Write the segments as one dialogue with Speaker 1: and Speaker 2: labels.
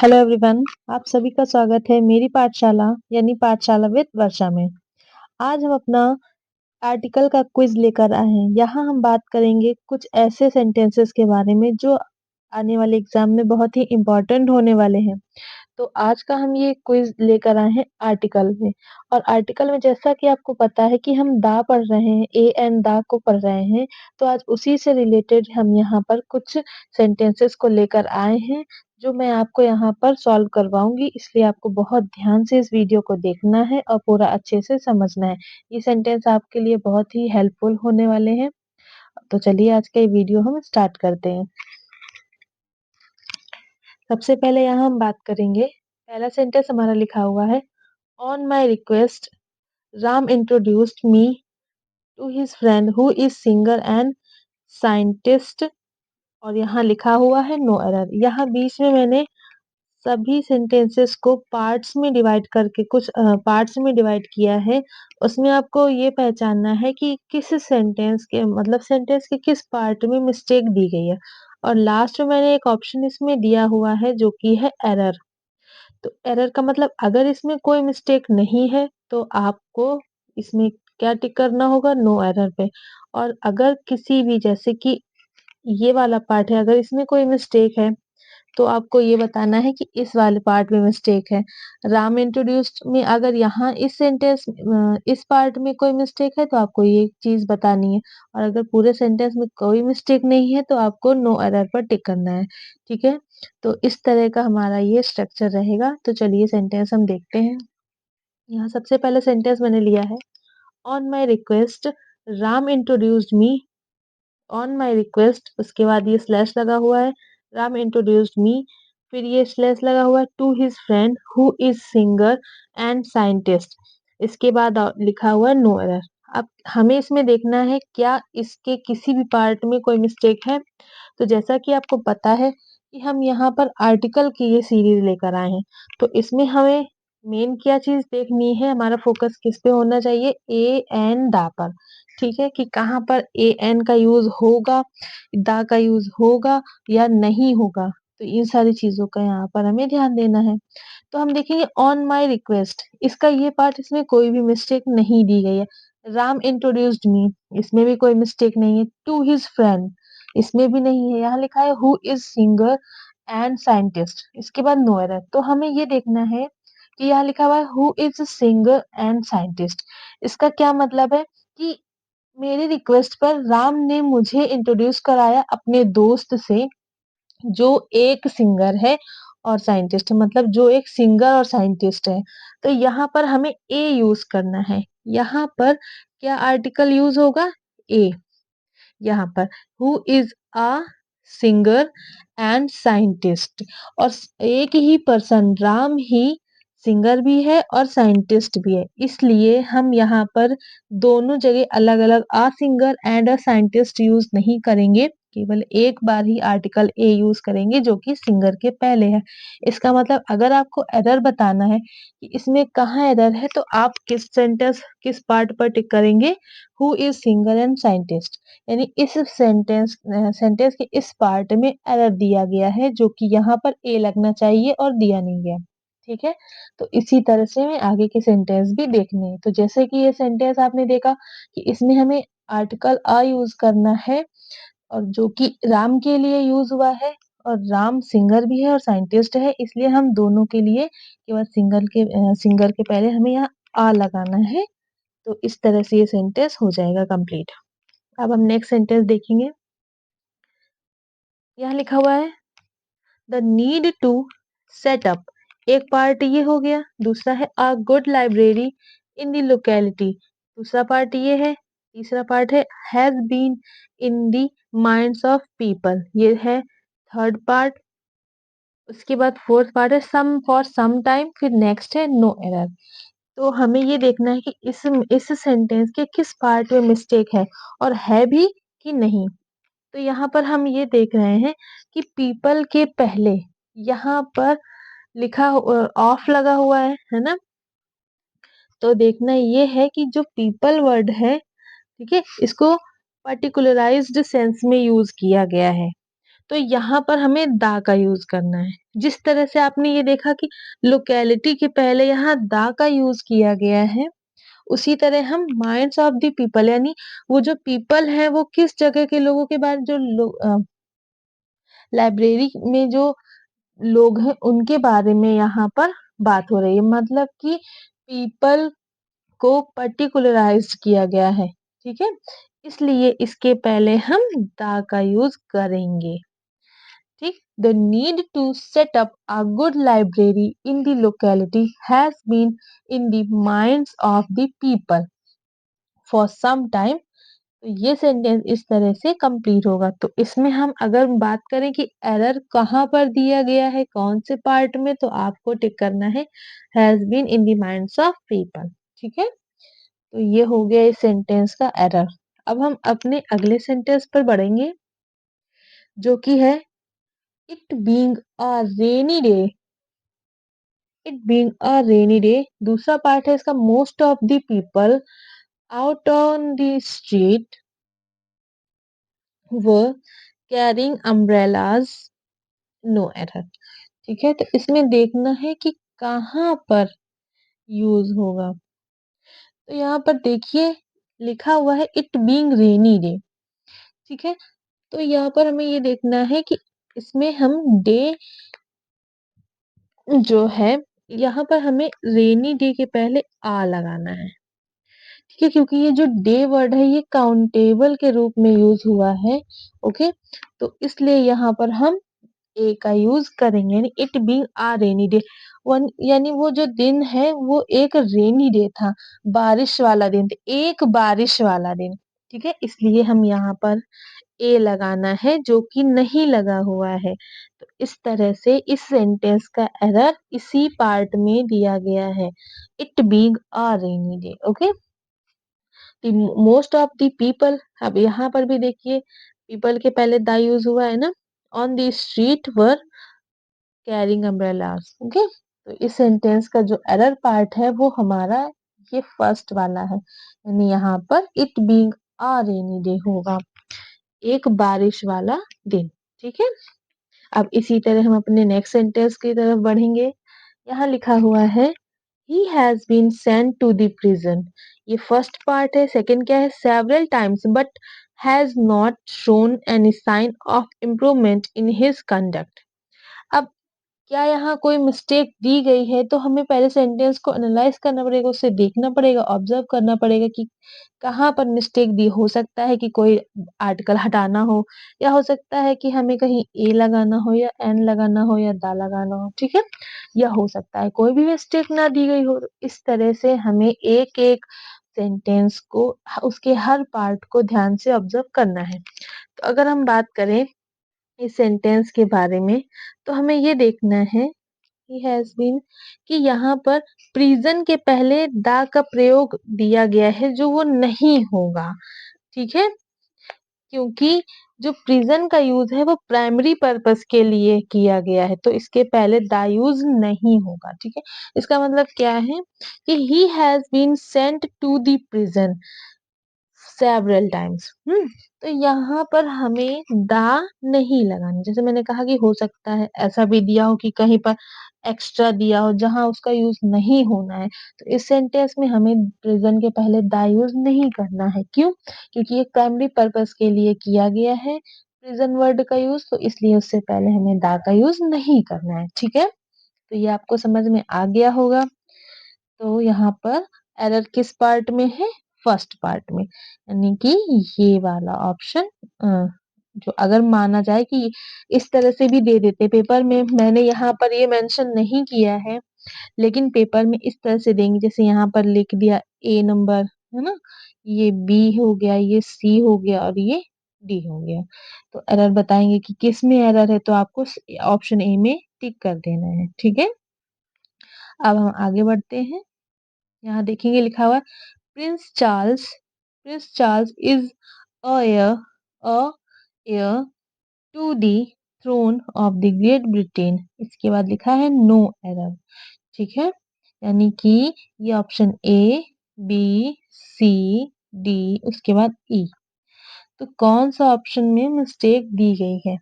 Speaker 1: Hello everyone, आप सभी का स्वागत है मेरी पाठशाला यानी पाठशाला विद वर्षा में। आज हम अपना आर्टिकल का क्विज लेकर आए हैं। यहाँ हम बात करेंगे कुछ ऐसे सेंटेंसेस के बारे में जो आने वाले एग्जाम में बहुत ही इम्पोर्टेंट होने वाले हैं। तो आज का हम ये क्विज लेकर आए हैं आर्टिकल में। और आर्टिकल में जैसा कि आपको पता है कि हम दा पढ़ रहे हैं, ए एंड दा को पढ़ रहे हैं, तो आज उसी से रिलेटेड हम यहाँ पर कुछ सेंटेंसेस को लेकर आए हैं जो मैं आपको यहाँ पर सॉल्व करवाऊंगी। इसलिए आपको बहुत ध्यान से इस वीडियो को देखना है और पूरा अच्छे से समझना है। ये सेंटेंस आपके लिए बहुत ही हेल्पफुल होने वाले हैं। तो चलिए आज का ये वीडियो हम स्टार्ट करते हैं। सबसे पहले यहाँ हम बात करेंगे, पहला सेंटेंस हमारा लिखा हुआ है, on my request Ram introduced me to his friend who is singer and scientist. और यहाँ लिखा हुआ है नो एरर। यहाँ बीच में मैंने सभी सेंटेंसेस को पार्ट्स में डिवाइड करके कुछ पार्ट्स में डिवाइड किया है। उसमें आपको ये पहचानना है कि किस सेंटेंस के मतलब सेंटेंस के किस पार्ट में मिस्टेक दी गई है। और लास्ट में मैंने एक ऑप्शन इसमें दिया हुआ है जो कि है एरर। तो एरर का मतलब अगर इसमें कोई मिस्टेक नहीं है तो आपको इसमें क्या टिक करना होगा, नो एरर पे। और अगर किसी भी जैसे कि ये वाला पार्ट है, अगर इसमें कोई मिस्टेक है तो आपको ये बताना है कि इस वाले पार्ट में मिस्टेक है। राम इंट्रोड्यूस्ड में अगर यहाँ इस सेंटेंस इस पार्ट में कोई मिस्टेक है तो आपको ये चीज बतानी है। और अगर पूरे सेंटेंस में कोई मिस्टेक नहीं है तो आपको नो एरर पर टिक करना है। ठीक है, तो इस तरह का हमारा ये स्ट्रक्चर रहेगा। तो चलिए सेंटेंस हम देखते हैं। यहाँ सबसे पहले सेंटेंस मैंने लिया है, on my request Ram introduced me. On my request, उसके बाद ये स्लैश लगा हुआ है, राम इंट्रोड्यूस्ड मी, फिर ये स्लैश लगा हुआ है, to his friend who is singer and scientist. इसके बाद लिखा हुआ है नो एरर। अब हमें इसमें देखना है क्या इसके किसी भी पार्ट में कोई मिस्टेक है। तो जैसा कि आपको पता है कि हम यहाँ पर आर्टिकल की ये सीरीज लेकर आए हैं, तो इसमें हमें मेन क्या चीज देखनी है, हमारा फोकस किस पे होना चाहिए, ए एन दा पर। ठीक है, कि कहाँ पर ए एन का यूज होगा, दा का यूज होगा या नहीं होगा। तो इन सारी चीजों का यहाँ पर हमें ध्यान देना है। तो हम देखेंगे ऑन माई रिक्वेस्ट, इसका ये पार्ट, इसमें कोई भी मिस्टेक नहीं दी गई है। राम इंट्रोड्यूस्ड मी, इसमें भी कोई मिस्टेक नहीं है। टू हिज फ्रेंड, इसमें भी नहीं है। यहाँ लिखा है who is singer and scientist, इसके बाद नो एरर। तो हमें ये देखना है कि यहाँ लिखा हुआ है who is singer and scientist. इसका क्या मतलब है कि मेरी रिक्वेस्ट पर राम ने मुझे इंट्रोड्यूस कराया अपने दोस्त से जो एक सिंगर है और साइंटिस्ट है, मतलब जो एक सिंगर और साइंटिस्ट है। तो यहाँ पर हमें ए यूज करना है। यहाँ पर क्या आर्टिकल यूज होगा, ए। यहाँ पर who is a singer and scientist, और एक ही पर्सन राम ही सिंगर भी है और साइंटिस्ट भी है, इसलिए हम यहाँ पर दोनों जगह अलग अलग a singer and a scientist use नहीं करेंगे, केवल एक बार ही आर्टिकल ए यूज करेंगे जो कि सिंगर के पहले है। इसका मतलब अगर आपको एरर बताना है कि इसमें कहाँ एरर है, तो आप किस सेंटेंस किस पार्ट पर टिक करेंगे, who is singer and scientist, यानी इस सेंटेंस के इस पार्ट में एरर दिया गया है जो कि यहाँ पर ए लगना चाहिए और दिया नहीं गया। ठीक है, तो इसी तरह से हमें आगे के सेंटेंस भी देखने हैं। तो जैसे कि ये सेंटेंस आपने देखा कि इसमें हमें आर्टिकल अ यूज करना है और जो कि राम के लिए यूज हुआ है, और राम सिंगर भी है और साइंटिस्ट है, इसलिए हम दोनों के लिए केवल सिंगर के पहले हमें यहाँ आ लगाना है। तो इस तरह से ये सेंटेंस हो जाएगा कंप्लीट। अब हम नेक्स्ट सेंटेंस देखेंगे। यहाँ लिखा हुआ है the need to set up, एक पार्ट ये हो गया। दूसरा है a good library in the locality, दूसरा पार्ट ये है। तीसरा पार्ट है has been in the minds of people, ये है थर्ड पार्ट। उसके बाद फोर्थ पार्ट है सम फॉर सम टाइम, फिर नेक्स्ट है नो एरर। तो हमें ये देखना है कि इस सेंटेंस के किस पार्ट में मिस्टेक है और है भी कि नहीं। तो यहाँ पर हम ये देख रहे हैं कि पीपल के पहले यहाँ पर लिखा ऑफ लगा हुआ है ना। तो देखना ये है कि जो पीपल वर्ड है, ठीक है, इसको पर्टिकुलराइज्ड सेंस में यूज किया गया है। तो यहाँ पर हमें दा का यूज़ करना है। जिस तरह से आपने ये देखा कि लोकेलिटी के पहले यहाँ दा का यूज़ किया गया है, उसी तरह हम माइंड्स ऑफ द पीपल यानी वो जो पीपल हैं वो किस जगह के लोगों के बारे जो लाइब्रेरी में जो लोग हैं उनके बारे में यहाँ पर बात हो रही है। मतलब कि पीपल को पर्टिकुलराइज़्ड किया गया है, ठीक है? इसलिए इसके पहले हम द का यूज़ करेंगे, ठीक? The need to set up a good library in the locality has been in the minds of the people for some time. तो ये सेंटेंस इस तरह से कंप्लीट होगा। तो इसमें हम अगर बात करें कि एरर कहाँ पर दिया गया है, कौन से पार्ट में, तो आपको टिक करना है has been in the minds of people, ठीक है? तो ये हो गया इस सेंटेंस का एरर। अब हम अपने अगले सेंटेंस पर बढ़ेंगे जो कि है it being a rainy day. It being a rainy day दूसरा पार्ट है इसका most of the people out on the street were carrying umbrellas. No error, ठीक है? तो इसमें देखना है कि कहाँ पर यूज होगा। तो यहाँ पर देखिए लिखा हुआ है इट बीइंग रेनी डे, ठीक है? तो यहाँ पर हमें ये देखना है कि इसमें हम डे जो है यहाँ पर हमें रेनी डे के पहले आ लगाना है, ठीक है? क्योंकि ये जो डे वर्ड है ये काउंटेबल के रूप में यूज हुआ है, ओके? तो इसलिए यहाँ पर हम ए का यूज करेंगे यानी it being a rainy day. One यानी वो जो दिन है वो एक रेनी डे था, बारिश वाला दिन था, एक बारिश वाला दिन, ठीक है? इसलिए हम यहाँ पर ए लगाना है जो कि नहीं लगा हुआ है। तो इस तरह से इस सेंटेंस का एरर इसी पार्ट में दिया गया है, it being a rainy day, okay? Most of the people, अब यहाँ पर भी देखिए पीपल के पहले द यूज हुआ है ना, on the street were carrying umbrellas, okay? तो इस सेंटेंस का जो एरर पार्ट है वो हमारा ये फर्स्ट वाला है, यानी यहाँ पर it being a rainy day होगा, एक बारिश वाला दिन, ठीक है? अब इसी तरह हम अपने नेक्स्ट सेंटेंस की तरफ बढ़ेंगे। यहाँ लिखा हुआ है he has been sent to the prison। ये फर्स्ट पार्ट है। सेकंड क्या है, several times but has not shown any sign of improvement in his conduct। अब क्या यहाँ कोई मिस्टेक दी गई है तो हमें पहले सेंटेंस को एनालाइज करना पड़ेगा, उसे देखना पड़ेगा, ऑब्जर्व करना पड़ेगा कि कहाँ पर मिस्टेक दी। हो सकता है कि कोई आर्टिकल हटाना हो या हो सकता है कि हमें कहीं ए लगाना हो या एन लगाना हो या दा लगाना हो, ठीक है? या हो सकता है कोई भी मिस्टेक ना दी गई हो। तो इस तरह से हमें एक-एक सेंटेंस को उसके हर पार्ट को ध्यान से ऑब्जर्व करना है। तो अगर हम बात करें इस सेंटेंस के बारे में तो हमें ये देखना है ही हैज बीन कि यहाँ पर प्रिजन के पहले द का प्रयोग दिया गया है जो वो नहीं होगा, ठीक है? क्योंकि जो प्रिजन का यूज है वो प्राइमरी पर्पस के लिए किया गया है तो इसके पहले द यूज नहीं होगा, ठीक है? इसका मतलब क्या है कि he has been sent to the prison several times. तो यहाँ पर हमें दा नहीं लगाना। जैसे मैंने कहा कि हो सकता है ऐसा भी दिया हो कि कहीं पर एक्स्ट्रा दिया हो जहाँ उसका यूज नहीं होना है। तो इस सेंटेंस में हमें प्रेजेंट के पहले दा यूज नहीं करना है। क्यों? क्योंकि ये प्राइमरी पर्पस के लिए किया गया है प्रेजेंट वर्ड का यूज, तो इसलिए उससे पहले हमें दा का यूज नहीं करना है, ठीक है? तो ये आपको समझ में आ गया होगा। तो यहाँ पर एरर किस पार्ट में है? फर्स्ट पार्ट में, यानी कि ये वाला ऑप्शन जो अगर माना जाए कि इस तरह से भी दे देते पेपर में, मैंने यहाँ पर ये मेंशन नहीं किया है लेकिन पेपर में इस तरह से देंगे जैसे यहाँ पर लिख दिया ए नंबर, है ना? ये बी हो गया, ये सी हो गया और ये डी हो गया। तो एरर बताएंगे कि किस में एरर है तो आपको ऑप्शन ए में टिक कर देना है, ठीक है? अब हम आगे बढ़ते हैं। यहाँ देखेंगे लिखा हुआ है Prince Charles, Prince Charles is a heir a heir to the throne of the Great Britain. इसके बाद लिखा है नो एरर, ठीक है? यानी कि ये option A, B, C, D उसके बाद ई। तो कौन सा ऑप्शन में मिस्टेक दी गई है?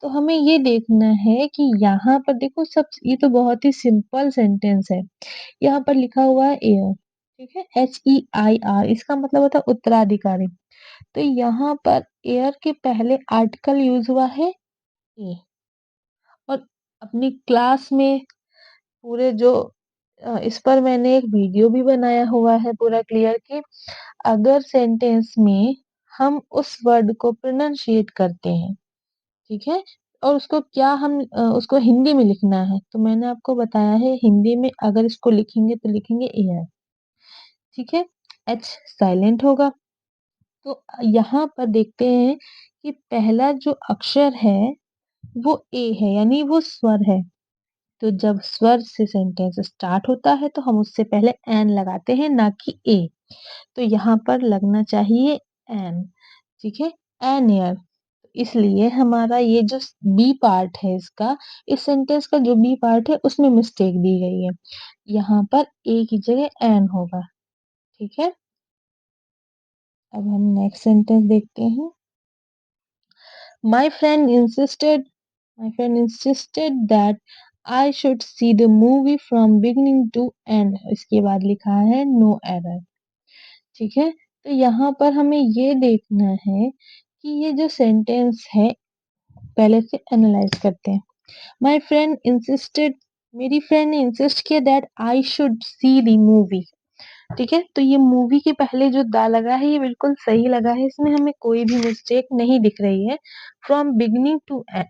Speaker 1: तो हमें ये देखना है कि यहाँ पर देखो सब ये तो बहुत ही सिंपल सेंटेंस है। यहाँ पर लिखा हुआ है एयर, ठीक है? HEIR इसका मतलब होता है उत्तराधिकारी। तो यहाँ पर एयर के पहले आर्टिकल यूज़ हुआ है ए और अपनी क्लास में पूरे जो इस पर मैंने एक वीडियो भी बनाया हुआ है पूरा क्लियर कि अगर सेंटेंस में हम उस वर्ड को प्रोनंशिएट करते हैं, ठीक है? और उसको क्या हम उसको हिंदी में लिखना है, तो मैंने आपको बताया है हिंदी में अगर इसको लिखेंगे तो लिखेंगे एयर, ठीक है? एच साइलेंट होगा। तो यहाँ पर देखते हैं कि पहला जो अक्षर है वो ए है यानी वो स्वर है। तो जब स्वर से सेंटेंस स्टार्ट होता है तो हम उससे पहले एन लगाते हैं ना कि ए। तो यहाँ पर लगना चाहिए एन, ठीक है? An air. इसलिए हमारा ये जो बी पार्ट है इसका, इस सेंटेंस का जो बी पार्ट है उसमें मिस्टेक दी गई है। यहाँ पर ए की जगह एन होगा, ठीक है? अब हम नेक्स्ट सेंटेंस देखते हैं। My friend insisted my friend insisted that I should see the movie from beginning to end. इसके बाद लिखा है no error, ठीक है? तो यहाँ पर हमें ये देखना है कि ये जो सेंटेंस है पहले से एनालाइज करते हैं। My friend insisted मेरी फ्रेंड ने इंसिस्ट किया that I should see the movie, ठीक है? तो ये मूवी के पहले जो दा लगा है ये बिल्कुल सही लगा है, इसमें हमें कोई भी मिस्टेक नहीं दिख रही है। फ्रॉम बिगिनिंग टू एंड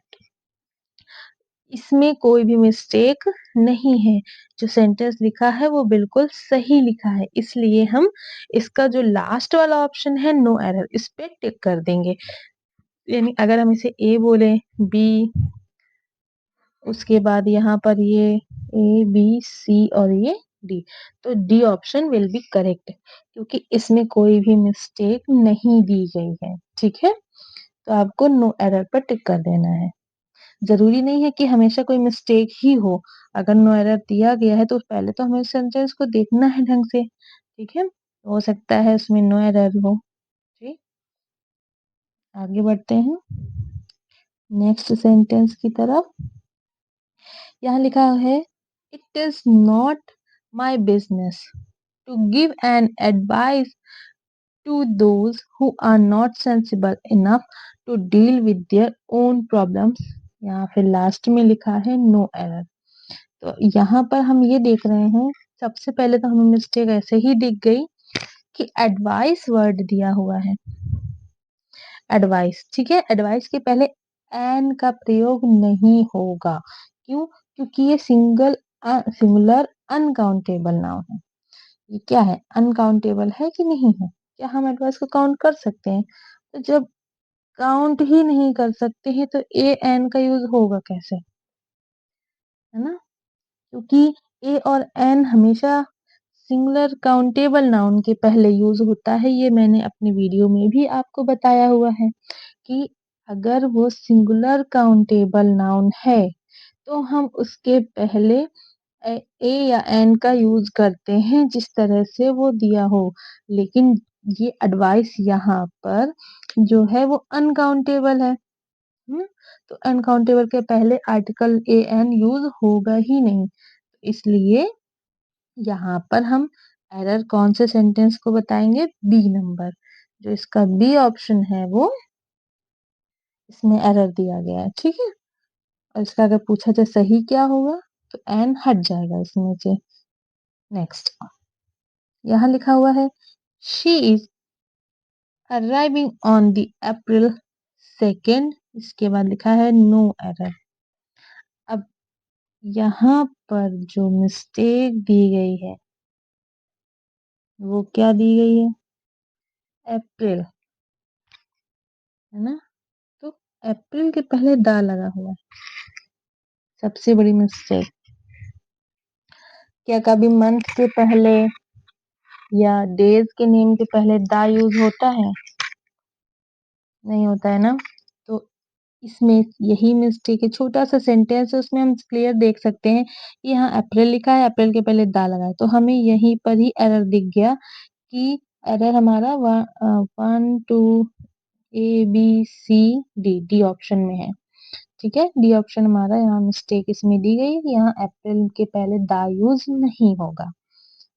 Speaker 1: इसमें कोई भी मिस्टेक नहीं है। जो सेंटेंस लिखा है वो बिल्कुल सही लिखा है, इसलिए हम इसका जो लास्ट वाला ऑप्शन है नो एरर इस पे टिक कर देंगे। यानी अगर हम इसे ए बोले, बी, उसके बाद यहाँ पर ये ए बी सी और ये डी, तो D option will be correct क्योंकि इसमें कोई भी मिस्टेक नहीं दी गई है, ठीक है? तो आपको नो एरर पर टिक कर देना है। जरूरी नहीं है कि हमेशा कोई मिस्टेक ही हो। अगर नो एरर दिया गया है तो पहले तो हमें सेंटेंस को देखना है ढंग से, ठीक है? हो सकता है उसमें नो एरर हो। ठीक, आगे बढ़ते हैं नेक्स्ट सेंटेंस की तरफ। यहाँ लिखा है it is not my business to give an advice to those who are not sensible enough to deal with their own problems। यहाँ फिर लास्ट में लिखा है नो एरर। तो यहाँ पर हम ये देख रहे हैं, सबसे पहले तो हमें मिस्टेक ऐसे ही दिख गई कि एडवाइस वर्ड दिया हुआ है, एडवाइस, ठीक है? एडवाइस के पहले एन का प्रयोग नहीं होगा। क्यों? क्योंकि ये सिंगुलर अनकाउंटेबल नाउन है। ये क्या है? अनकाउंटेबल है कि नहीं है? क्या हम एडवाइस को काउंट कर सकते हैं? तो जब काउंट ही नहीं कर सकते हैं तो ए एन का यूज होगा कैसे, है ना? क्योंकि ए और एन हमेशा सिंगुलर काउंटेबल नाउन के पहले यूज होता है। ये मैंने अपने वीडियो में भी आपको बताया हुआ है कि अगर वो सिंगुलर काउंटेबल नाउन है तो हम उसके पहले ए या एन का यूज करते हैं जिस तरह से वो दिया हो। लेकिन ये एडवाइस यहाँ पर जो है वो अनकाउंटेबल है। तो अनकाउंटेबल के पहले आर्टिकल ए एन यूज होगा ही नहीं, इसलिए यहाँ पर हम एरर कौन से सेंटेंस को बताएंगे? बी नंबर, जो इसका बी ऑप्शन है वो इसमें एरर दिया गया है, ठीक है? और इसका अगर पूछा जाए सही क्या होगा तो एन हट जाएगा इसमें से। नेक्स्ट यहाँ लिखा हुआ है she is arriving on the April 2nd, इसके बाद लिखा है नो एरर। अब यहाँ पर जो मिस्टेक दी गई है वो क्या दी गई है? अप्रैल, है ना? तो अप्रैल के पहले दा लगा हुआ है, सबसे बड़ी मिस्टेक। क्या कभी मंथ के पहले या डेज के नेम के पहले दा यूज होता है? नहीं होता है ना? तो इसमें यही मिस्टेक है। छोटा सा सेंटेंस है उसमें हम क्लियर देख सकते हैं कि यहाँ अप्रैल लिखा है, अप्रैल के पहले दा लगा है, तो हमें यहीं पर ही एरर दिख गया कि एरर हमारा 1 2 A B C D D option में है, ठीक है, डी ऑप्शन हमारा यहाँ मिस्टेक इसमें दी गई है, यहाँ अप्रैल के पहले दा यूज नहीं होगा।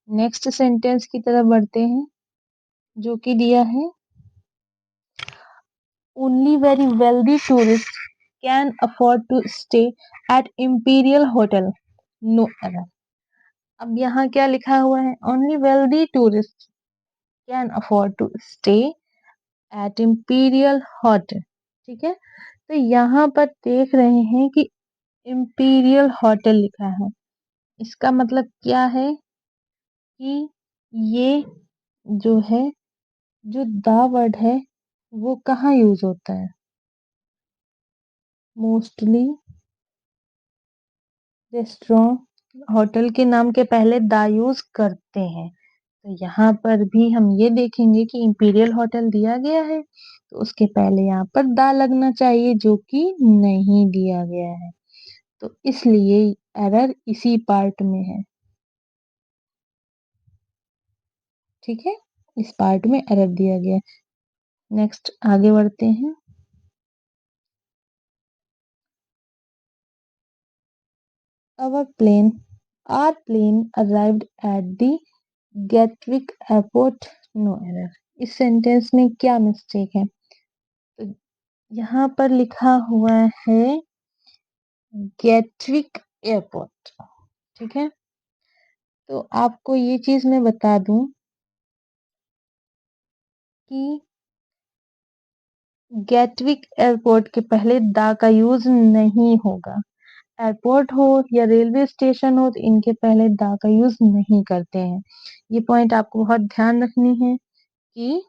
Speaker 1: नेक्स्ट सेंटेंस की तरफ बढ़ते हैं, जो कि दिया है only very wealthy tourist can afford to stay at Imperial Hotel, no error. अब यहाँ क्या लिखा हुआ है, only wealthy tourist can afford to stay at Imperial Hotel. ठीक है, तो यहाँ पर देख रहे हैं कि इम्पीरियल होटल लिखा है, इसका मतलब क्या है कि ये जो है, जो दा वर्ड है वो कहाँ यूज होता है, मोस्टली रेस्टोरेंट होटल के नाम के पहले दा यूज करते हैं। तो यहाँ पर भी हम ये देखेंगे कि इंपीरियल होटल दिया गया है तो उसके पहले यहाँ पर दा लगना चाहिए, जो कि नहीं दिया गया है, तो इसलिए एरर इसी पार्ट में है। ठीक है, इस पार्ट में एरर दिया गया है। नेक्स्ट आगे बढ़ते हैं। Our plane arrived at the Gatwick Airport, no error। इस सेंटेंस में क्या मिस्टेक है, तो यहाँ पर लिखा हुआ है गेटविक एयरपोर्ट। ठीक है, तो आपको ये चीज मैं बता दूं कि गेटविक एयरपोर्ट के पहले दा का यूज नहीं होगा। एयरपोर्ट हो या रेलवे स्टेशन हो तो इनके पहले दा का यूज नहीं करते हैं। ये पॉइंट आपको बहुत ध्यान रखनी है कि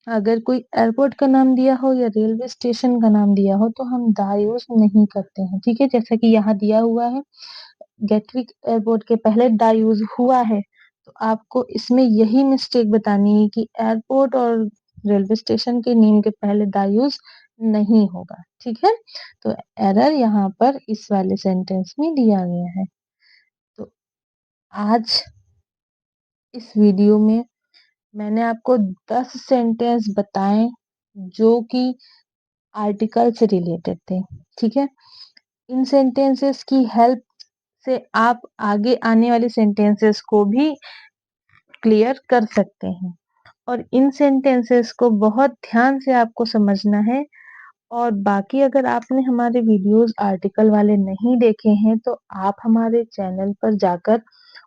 Speaker 1: अगर कोई एयरपोर्ट का नाम दिया हो या रेलवे स्टेशन का नाम दिया हो तो हम दा यूज नहीं करते हैं। ठीक है, जैसा कि यहाँ दिया हुआ है गेटविक एयरपोर्ट के पहले दा यूज हुआ है, तो आपको इसमें यही मिस्टेक बतानी है कि एयरपोर्ट और रेलवे स्टेशन के नेम के पहले दा यूज नहीं होगा। ठीक है, तो एरर यहाँ पर इस वाले सेंटेंस में दिया गया है। तो आज इस वीडियो में मैंने आपको 10 सेंटेंस बताए जो कि आर्टिकल से रिलेटेड थे। ठीक है, इन सेंटेंसेस की हेल्प से आप आगे आने वाले सेंटेंसेस को भी क्लियर कर सकते हैं, और इन सेंटेंसेस को बहुत ध्यान से आपको समझना है। और बाकी अगर आपने हमारे वीडियोस आर्टिकल वाले नहीं देखे हैं तो आप हमारे चैनल पर जाकर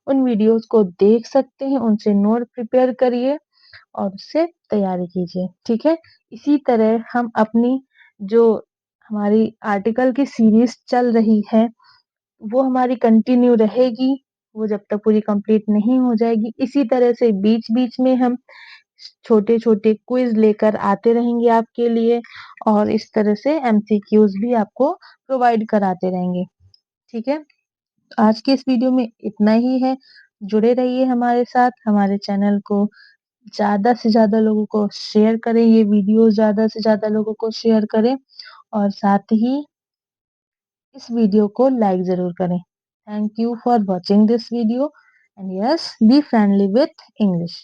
Speaker 1: उन वीडियोस को देख सकते हैं, उनसे नोट प्रिपेयर करिए और उससे तैयारी कीजिए। ठीक है, इसी तरह हम अपनी जो हमारी आर्टिकल की सीरीज चल रही है वो हमारी कंटिन्यू रहेगी, वो जब तक पूरी कंप्लीट नहीं हो जाएगी। इसी तरह से बीच बीच में हम छोटे छोटे क्विज लेकर आते रहेंगे आपके लिए, और इस तरह से एमसीक्यूज भी आपको प्रोवाइड कराते रहेंगे। ठीक है, आज के इस वीडियो में इतना ही है। जुड़े रहिए हमारे साथ, हमारे चैनल को ज्यादा से ज्यादा लोगों को शेयर करें, ये वीडियो ज्यादा से ज्यादा लोगों को शेयर करें, और साथ ही इस वीडियो को लाइक जरूर करें। Thank you for watching this video and yes, be friendly with English.